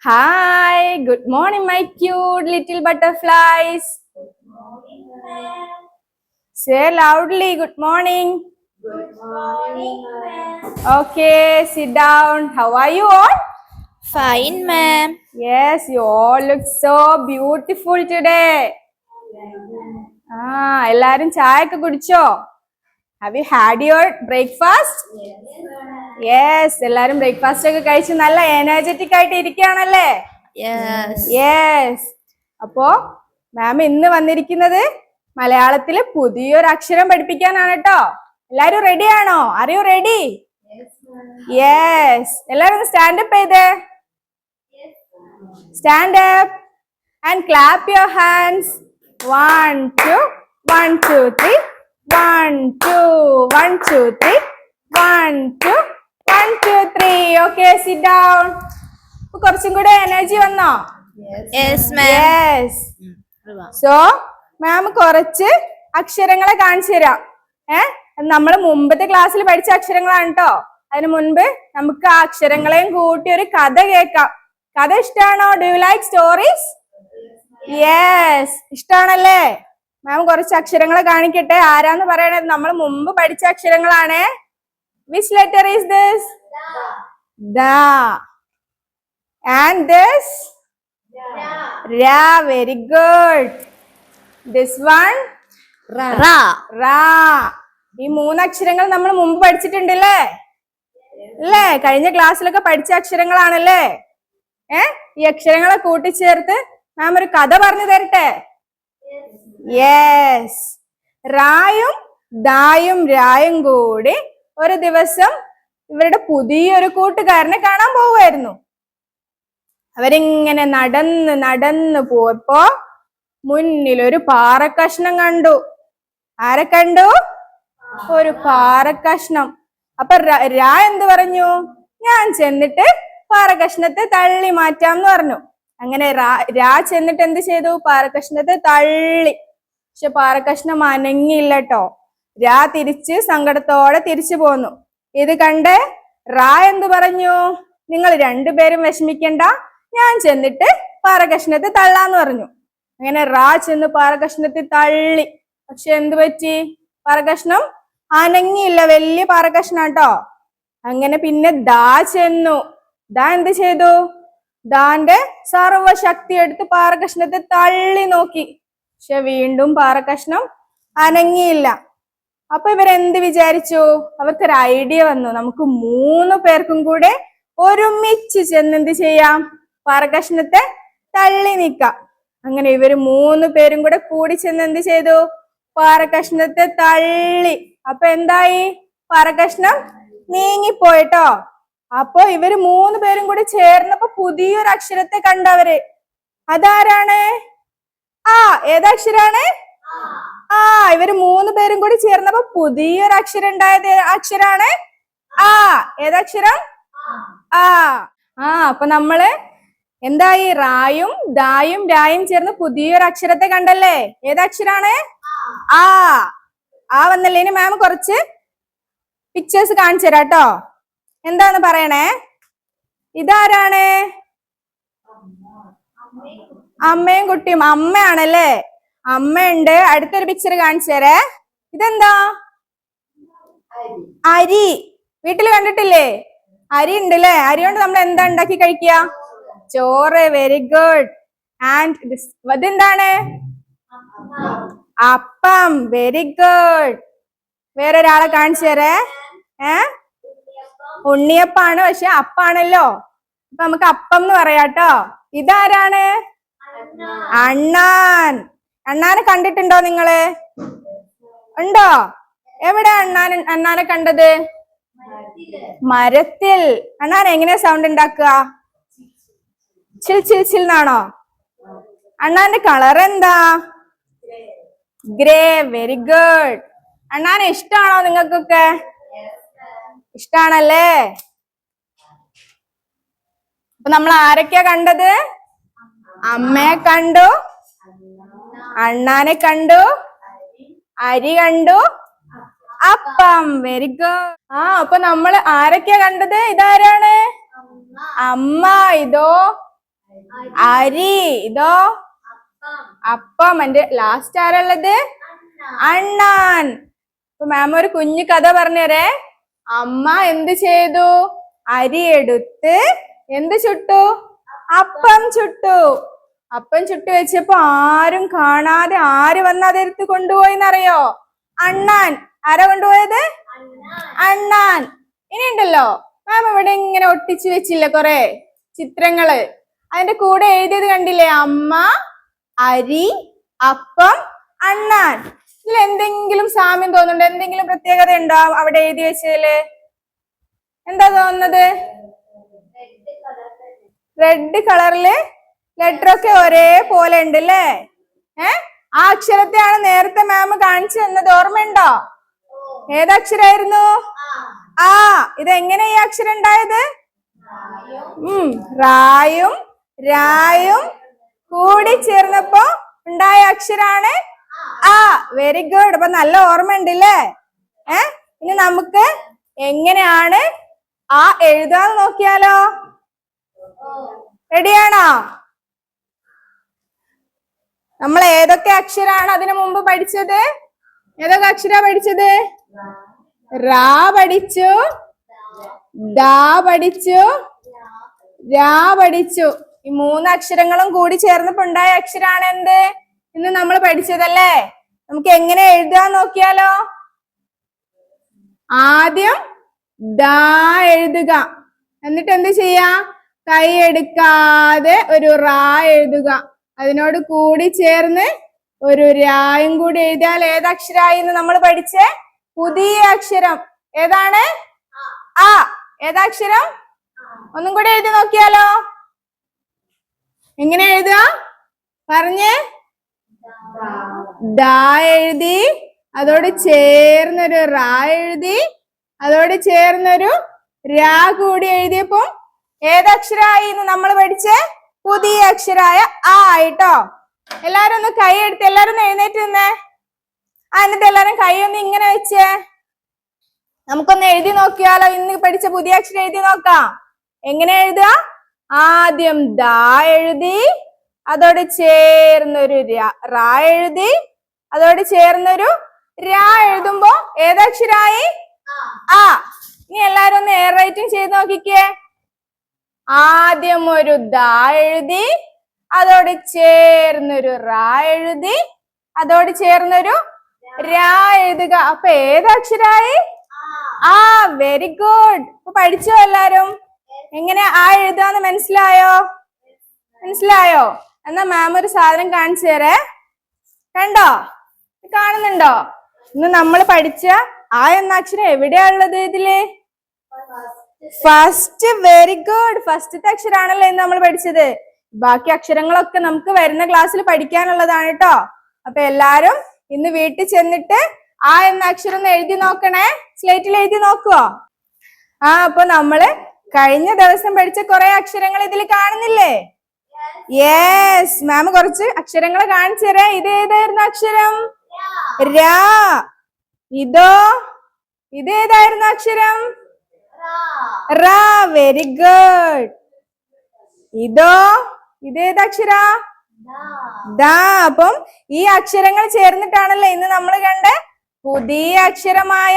Hi, good morning, my cute little butterflies. Good morning, ma'am. Say loudly, good morning. Good morning, ma'am. Okay, sit down. How are you all? Fine, ma'am. Yes, you all look so beautiful today. എല്ലാരും ചായയൊക്കെ കുടിച്ചോ? Have you had your breakfast? Yes, ma'am. Yes, എല്ലാരും breakfast ഒക്കെ കഴിച്ച് നല്ല energetic ആയിട്ട് ഇരിക്കുകയാണല്ലേ? Yes. Yes. അപ്പോ മാം ഇന്ന് വന്നിരിക്കുന്നത് മലയാളത്തിലെ പുതിയൊരു അക്ഷരം പഠിപ്പിക്കാനാണ് കേട്ടോ. എല്ലാരും റെഡി ആണോ? Are you ready? യെസ്. എല്ലാരും സ്റ്റാൻഡ് അപ്പ് ചെയ്തേ. Stand up and clap your hands. 1 2 1 2 3 1 2 1 2 3 1 2 1 2 3. Okay, sit down. കുറച്ചും കൂടെ എനർജി വന്നോ? Yes, ma'am. Yes. So, മാം കുറച്ച് അക്ഷരങ്ങളെ കാണിച്ചു തരാം. നമ്മൾ മുമ്പത്തെ ക്ലാസ്സിൽ പഠിച്ച അക്ഷരങ്ങളാണ് കേട്ടോ. അതിനു മുൻപ് നമുക്ക് ആ അക്ഷരങ്ങളെയും കൂട്ടി ഒരു കഥ കേൾക്കാം. കഥ ഇഷ്ടമാണോ? Do you like stories? Yes, ഇഷ്ടമാണല്ലേ? മാം കുറച്ച് അക്ഷരങ്ങളെ കാണിക്കട്ടെ. ആരാന്ന് പറയണത് നമ്മൾ മുമ്പ് പഠിച്ച അക്ഷരങ്ങളാണ്. Which letter is this? Da. And this? Ra. Very good. This one? Ra. Ra. ഈ മൂന്നക്ഷരങ്ങൾ നമ്മൾ മുമ്പ് പഠിച്ചിട്ടുണ്ടല്ലേ? അല്ലേ? കഴിഞ്ഞ ക്ലാസ്സിലൊക്കെ പഠിച്ച അക്ഷരങ്ങളാണല്ലേ? ഈ അക്ഷരങ്ങളെ കൂട്ടിച്ചേർത്ത് മാം ഒരു കഥ പറഞ്ഞു തരട്ടെ? യെസ്. റായും ദായും രായും കൂടി ഒരു ദിവസം ഇവരുടെ പുതിയൊരു കൂട്ടുകാരനെ കാണാൻ പോവുമായിരുന്നു. അവരിങ്ങനെ നടന്ന് നടന്ന് പോയപ്പോ മുന്നിൽ ഒരു പാറക്കഷ്ണം കണ്ടു. ആരെ കണ്ടു? ഒരു പാറക്കഷ്ണം. അപ്പൊ രാ എന്ത് പറഞ്ഞു? ഞാൻ ചെന്നിട്ട് പാറക്കഷ്ണത്തെ തള്ളി മാറ്റാന്ന് പറഞ്ഞു. അങ്ങനെ രാ ചെന്നിട്ട് എന്ത് ചെയ്തു? പാറക്കഷ്ണത്തെ തള്ളി. പക്ഷെ പാറക്കഷ്ണം അനങ്ങിയില്ല കേട്ടോ. രാ തിരിച്ച് സങ്കടത്തോടെ തിരിച്ചു പോന്നു. ഇത് കണ്ട് റാ എന്ത് പറഞ്ഞു? നിങ്ങൾ രണ്ടുപേരും വിഷമിക്കണ്ട, ഞാൻ ചെന്നിട്ട് പാറക്കഷ്ണത്തെ തള്ളാന്ന് പറഞ്ഞു. അങ്ങനെ റാ ചെന്ന് പാറക്കഷ്ണത്തെ തള്ളി. പക്ഷെ എന്ത് പറ്റി? പാറക്കഷ്ണം അനങ്ങിയില്ല. വലിയ പാറക്കഷ്ണം കേട്ടോ. അങ്ങനെ പിന്നെ ദാ ചെന്നു. ദാ എന്ത് ചെയ്തു? ദാന്റെ സർവശക്തി എടുത്ത് പാറക്കഷ്ണത്തെ തള്ളി നോക്കി. പക്ഷെ വീണ്ടും പാറക്കഷ്ണം അനങ്ങിയില്ല. അപ്പൊ ഇവരെന്ത് വിചാരിച്ചു? അവർക്കൊരു ഐഡിയ വന്നു. നമുക്ക് 3 പേർക്കും കൂടെ ഒരുമിച്ച് ചെന്ന് എന്ത് ചെയ്യാം? പാറക്കഷ്ണത്തെ തള്ളി നീക്കാം. അങ്ങനെ ഇവര് 3 പേരും കൂടെ കൂടി ചെന്ന് എന്ത് ചെയ്തു? പാറക്കഷ്ണത്തെ തള്ളി. അപ്പൊ എന്തായി? പാറക്കഷ്ണം നീങ്ങിപ്പോയിട്ടോ. അപ്പൊ ഇവര് 3 പേരും കൂടി ചേർന്നപ്പോ പുതിയൊരു അക്ഷരത്തെ കണ്ടവര്. അതാരാണ്? ആ. ഏതക്ഷരാണ്? ആ. ഇവര് 3 പേരും കൂടി ചേർന്നപ്പോ പുതിയൊരു അക്ഷരം ഉണ്ടായത് അക്ഷരാണ് ആ. ഏതക്ഷരം? ആ. അപ്പൊ നമ്മള് എന്തായി? റായും ദായും രായും ചേർന്ന് പുതിയൊരു അക്ഷരത്തെ കണ്ടല്ലേ? ഏതക്ഷരാണ്? ആ വന്നല്ലേ? ഇനി മാം കുറച്ച് പിക്ചേഴ്സ് കാണിച്ചു തരാം കേട്ടോ. എന്താന്ന് പറയണേ? ഇതാരാണ്? അമ്മയും കുട്ടിയും. അമ്മയാണല്ലേ? അമ്മയുണ്ട്. അടുത്തൊരു പിക്ചർ കാണിച്ചു തരേ. ഇതെന്താ? അരി. വീട്ടിൽ കണ്ടിട്ടില്ലേ? അരി ഉണ്ടല്ലേ? അരി കൊണ്ട് നമ്മൾ എന്താ ഉണ്ടാക്കി കഴിക്കുക? ചോറ്. Very good. ആൻഡ് ഇതെന്താണ്? അപ്പം. Very good. വേറൊരാളെ കാണിച്ചു തരേ. ഉണ്ണിയപ്പാണ്, പക്ഷെ അപ്പാണല്ലോ. അപ്പൊ നമുക്ക് അപ്പം എന്ന് പറയാട്ടോ. ഇതാരാണ്? അണ്ണാൻ. അണ്ണാനെ കണ്ടിട്ടുണ്ടോ നിങ്ങള്? ഉണ്ടോ? എവിടെ അണ്ണാനെ കണ്ടത്? മരത്തിൽ. അണ്ണാൻ എങ്ങനെയാ സൗണ്ട് ഉണ്ടാക്കുക? ചിൽ ചിൽ ചിൽ എന്നാണോ? അണ്ണാന്റെ കളർ എന്താ? ഗ്രേ. Very good. അണ്ണാനെ ഇഷ്ടാണോ നിങ്ങൾക്കൊക്കെ? ഇഷ്ടാണല്ലേ? അപ്പൊ നമ്മൾ ആരൊക്കെയാ കണ്ടത്? അമ്മയെ കണ്ടു, അണ്ണാനെ കണ്ടു, അരി കണ്ടു, അപ്പം. Very good. അപ്പൊ നമ്മൾ ആരൊക്കെയാ കണ്ടത്? ഇതാരാണ്? അമ്മ. ഇതോ അരി. ഇതോ അപ്പം. എന്റെ ലാസ്റ്റ് ആരുള്ളത്? അണ്ണാൻ. അപ്പൊ മാം ഒരു കുഞ്ഞു കഥ പറഞ്ഞുതരേ. അമ്മ എന്ത് ചെയ്തു? അരി എടുത്ത് എന്ത് ചുട്ടു? അപ്പം ചുട്ടു. അപ്പം ചുട്ടു വെച്ചപ്പോ ആരും കാണാതെ ആര് വന്ന് അതെടുത്ത് കൊണ്ടുപോയിന്നറിയോ? അണ്ണാൻ. ആരാ കൊണ്ടുപോയത്? അണ്ണാൻ. ഇനി ഉണ്ടല്ലോ മാം ഇവിടെ ഇങ്ങനെ ഒട്ടിച്ചു വെച്ചില്ലേ കൊറേ ചിത്രങ്ങള്. അതിന്റെ കൂടെ എഴുതിയത് കണ്ടില്ലേ? അമ്മ, അരി, അപ്പം, അണ്ണാൻ. ഇതിൽ എന്തെങ്കിലും സാമ്യം തോന്നുന്നുണ്ടോ? എന്തെങ്കിലും പ്രത്യേകത ഉണ്ടോ അവിടെ എഴുതി വെച്ചതില്? എന്താ തോന്നുന്നത്? റെഡ് കളറില് ലെറ്റർ ഒക്കെ ഒരേ പോലെ ഉണ്ട് അല്ലേ? ആ അക്ഷരത്തെയാണ് നേരത്തെ മാം കാണിച്ചു തന്നത്, ഓർമ്മയുണ്ടോ? ഏതക്ഷരായിരുന്നു? ആ. ഇതെങ്ങനെ ഈ അക്ഷരം ഉണ്ടായത്? റായും രായും കൂടി ചേർന്നപ്പോ ഉണ്ടായ അക്ഷരാണ് ആ. Very good. അപ്പൊ നല്ല ഓർമ്മ ഉണ്ടല്ലേ? ഇനി നമുക്ക് എങ്ങനെയാണ് ആ എഴുതാന്ന് നോക്കിയാലോ? റെഡിയാണോ? നമ്മൾ ഏതൊക്കെ അക്ഷരാണ് അതിനു മുമ്പ് പഠിച്ചത്? ഏതൊക്കെ അക്ഷരാ പഠിച്ചത്? റാ പഠിച്ചു, ദാ പഠിച്ചു, രാ പഠിച്ചു. ഈ 3 അക്ഷരങ്ങളും കൂടി ചേർന്നപ്പോ ഉണ്ടായ അക്ഷരാണ് എന്ത്? ഇന്ന് നമ്മൾ പഠിച്ചതല്ലേ? നമുക്ക് എങ്ങനെ എഴുതാൻ നോക്കിയാലോ? ആദ്യം ദാ എഴുതുക. എന്നിട്ട് എന്ത് ചെയ്യാ? കൈ എടുക്കാതെ ഒരു റാ എഴുതുക. അതിനോട് കൂടി ചേർന്ന് ഒരു രായും കൂടി എഴുതിയാൽ ഏതക്ഷരായി എന്ന് നമ്മൾ പഠിച്ചേ? പുതിയ അക്ഷരം. ഏതാണ്? ആ. ഏതാക്ഷരം? ഒന്നും കൂടി എഴുതി നോക്കിയാലോ? എങ്ങനെ എഴുതുക പറഞ്ഞേ? ദാ എഴുതി, അതോട് ചേർന്നൊരു റാ എഴുതി, അതോട് ചേർന്നൊരു രാ കൂടി എഴുതിയപ്പോ ഏതക്ഷരായി എന്ന് നമ്മൾ പഠിച്ചേ? പുതിയ അക്ഷരായ ആ ആയിട്ടോ. എല്ലാരും ഒന്ന് കൈ എടുത്ത് എല്ലാരും ഒന്ന് എഴുന്നേറ്റ് നിന്നേ. എന്നിട്ട് എല്ലാരും കൈ ഒന്ന് ഇങ്ങനെ വെച്ചേ. നമുക്കൊന്ന് എഴുതി നോക്കിയാലോ? ഇന്ന് പഠിച്ച പുതിയ അക്ഷരം എഴുതി നോക്കാം. എങ്ങനെ എഴുതുക? ആദ്യം ദാ എഴുതി, അതോട് ചേർന്നൊരു റാ എഴുതി, അതോട് ചേർന്നൊരു രാ എഴുതുമ്പോ ഏതക്ഷരായി? ആ. ഇനി എല്ലാരും ഒന്ന് എയർ റൈറ്റിംഗ് ചെയ്ത് നോക്കിക്കേ. ആദ്യം ഒരു ദാ എഴുതി, അതോട് ചേർന്നൊരു റാ എഴുതി, അതോട് ചേർന്നൊരു രാ എഴുതുക. അപ്പൊ ഏതക്ഷരായി? ആ. Very good. അപ്പൊ പഠിച്ചോ എല്ലാരും? എങ്ങനെ ആ എഴുതാന്ന് മനസ്സിലായോ? മനസ്സിലായോ? എന്നാ മാം ഒരു സാധനം കാണിച്ചു തരേ. കണ്ടോ? കാണുന്നുണ്ടോ? ഇന്ന് നമ്മൾ പഠിച്ച ആ എന്ന അക്ഷരം എവിടെയാ ഉള്ളത് ഇതില്? ഫസ്റ്റ്. Very good. ഫസ്റ്റത്തെ അക്ഷരാണല്ലോ ഇന്ന് നമ്മൾ പഠിച്ചത്. ബാക്കി അക്ഷരങ്ങളൊക്കെ നമുക്ക് വരുന്ന ക്ലാസ്സിൽ പഠിക്കാനുള്ളതാണ് കേട്ടോ. അപ്പൊ എല്ലാരും ഇന്ന് വീട്ടിൽ ചെന്നിട്ട് ആ എന്ന അക്ഷരം ഒന്ന് എഴുതി നോക്കണേ. സ്ലേറ്റിൽ എഴുതി നോക്കുവോ? അപ്പൊ നമ്മള് കഴിഞ്ഞ ദിവസം പഠിച്ച കുറെ അക്ഷരങ്ങൾ ഇതിൽ കാണുന്നില്ലേ? യെസ്. മാം കുറച്ച് അക്ഷരങ്ങൾ കാണിച്ചു തരാം. ഇത് ഏതായിരുന്നു അക്ഷരം? രാ. ഇതോ? ഇതേതായിരുന്നു അക്ഷരം? റാ. Very good. ഇതോ? ഇതേതക്ഷരാ? ദാ. അപ്പം ഈ അക്ഷരങ്ങൾ ചേർന്നിട്ടാണല്ലോ ഇന്ന് നമ്മൾ കണ്ട പുതിയ അക്ഷരമായ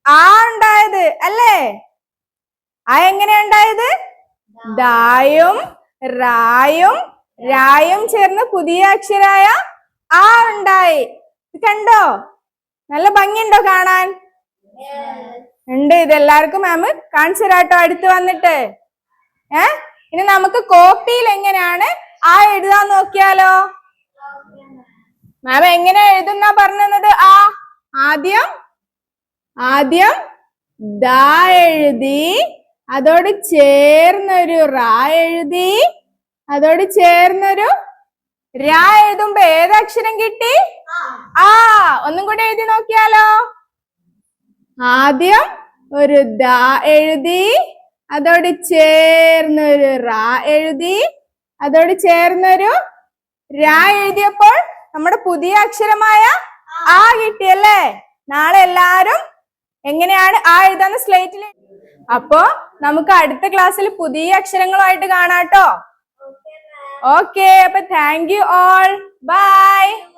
ആ ഉണ്ടായത് അല്ലേ? ആ എങ്ങനെയാ ഉണ്ടായത്? ദായും റായും രായും ചേർന്ന് പുതിയ അക്ഷരായ ആ ഉണ്ടായി. കണ്ടോ? നല്ല ഭംഗിയുണ്ടോ കാണാൻ? ഉണ്ട്. ഇതെല്ലാവർക്കും മാം കാണിച്ചു തരാട്ടോ അടുത്ത് വന്നിട്ട്. ഇനി നമുക്ക് കോപ്പിയിൽ എങ്ങനെയാണ് ആ എഴുതാൻ നോക്കിയാലോ? മാം എങ്ങനെ എഴുതുന്ന പറഞ്ഞത്? ആ. ആദ്യം ദാ എഴുതി, അതോട് ചേർന്നൊരു റാ എഴുതി, അതോട് ചേർന്നൊരു രാ എഴുതുമ്പോ ഏതക്ഷരം കിട്ടി? ആ. ഒന്നും കൂടി എഴുതി നോക്കിയാലോ? ആദ്യം ഒരു ദാ എഴുതി, അതോട് ചേർന്നൊരു റാ എഴുതി, അതോട് ചേർന്നൊരു രാ എഴുതിയപ്പോൾ നമ്മുടെ പുതിയ അക്ഷരമായ ആ കിട്ടിയല്ലേ? നാളെ എല്ലാരും എങ്ങനെയാണ് ആ എഴുതാന്ന് സ്ലേറ്റിൽ. അപ്പോ നമുക്ക് അടുത്ത ക്ലാസ്സിൽ പുതിയ അക്ഷരങ്ങളുമായിട്ട് കാണാട്ടോ. ഓക്കെ, അപ്പൊ താങ്ക് യു ഓൾ. ബൈ.